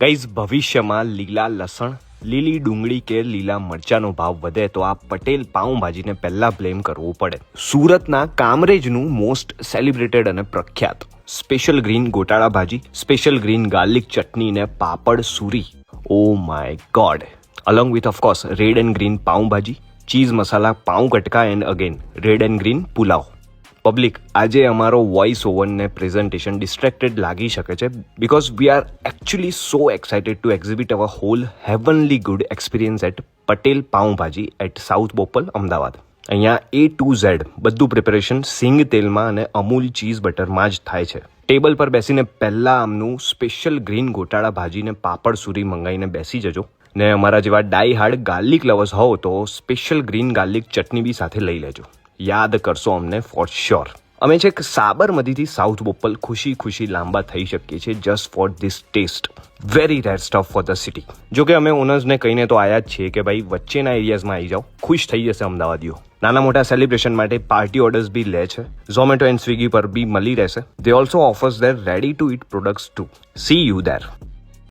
Guys, ભવિષ્યમાં લીલા લસણ, લીલી ડુંગળી કે લીલા મરચાનો ભાવ વધે તો આ પટેલ પાઉંભાજીને પહેલા બ્લેમ કરવું પડે. સુરતના કામરેજનું મોસ્ટ સેલિબ્રેટેડ અને પ્રખ્યાત સ્પેશિયલ ગ્રીન ગોટાળા ભાજી, સ્પેશિયલ ગ્રીન ગાર્લિક ચટણી ને પાપડ સુરી. Oh my God. Along with of course red and green pav bhaji, cheese masala pav કટકા and again red and green pulao. Public, આજે અમારો વોઇસ ઓવરને પ્રેઝન્ટેશન ડિસ્ટ્રેક્ટેડ લાગી શકે છે because we are actually so excited to exhibit our whole heavenly good experience at Patel pav bhaji at South Bopal, Ahmedabad. અહીંયા A to Z બધું preparation સિંગ તેલમાં અને અમૂલ ચીઝ બટરમાં જ થાય છે. ટેબલ પર બેસીને પહેલાં આમનું સ્પેશિયલ ગ્રીન ગોટાળા ભાજીને પાપડ સુરી મંગાવીને બેસી જજો. ને અમારા જેવા ડાઈ હાર્ડ ગાર્લિક લવર્સ હોવ તો સ્પેશિયલ ગ્રીન ગાર્લિક ચટણી બી સાથે લઈ લેજો. યાદ કરશો અમને ફોર શ્યોર. અમે છેક સાબરમતીથી સાઉથ બોપલ ખુશી ખુશી લાંબા થઈ શકીએ છીએ just for this taste. Very rare stuff for the city. જોકે અમે ઓનર્સને કહીને તો આયા જ છીએ કે ભાઈ વચ્ચેના એરિયાઝમાં આવી જાઓ, ખુશ થઈ જશે અમદાવાદીઓ. નાના મોટા સેલિબ્રેશન માટે પાર્ટી ઓર્ડર્સ બી લે છે. ઝોમેટો એન્ડ સ્વિગી પર બી મળી રહેશે. They also offers their ready to eat products too. See you there.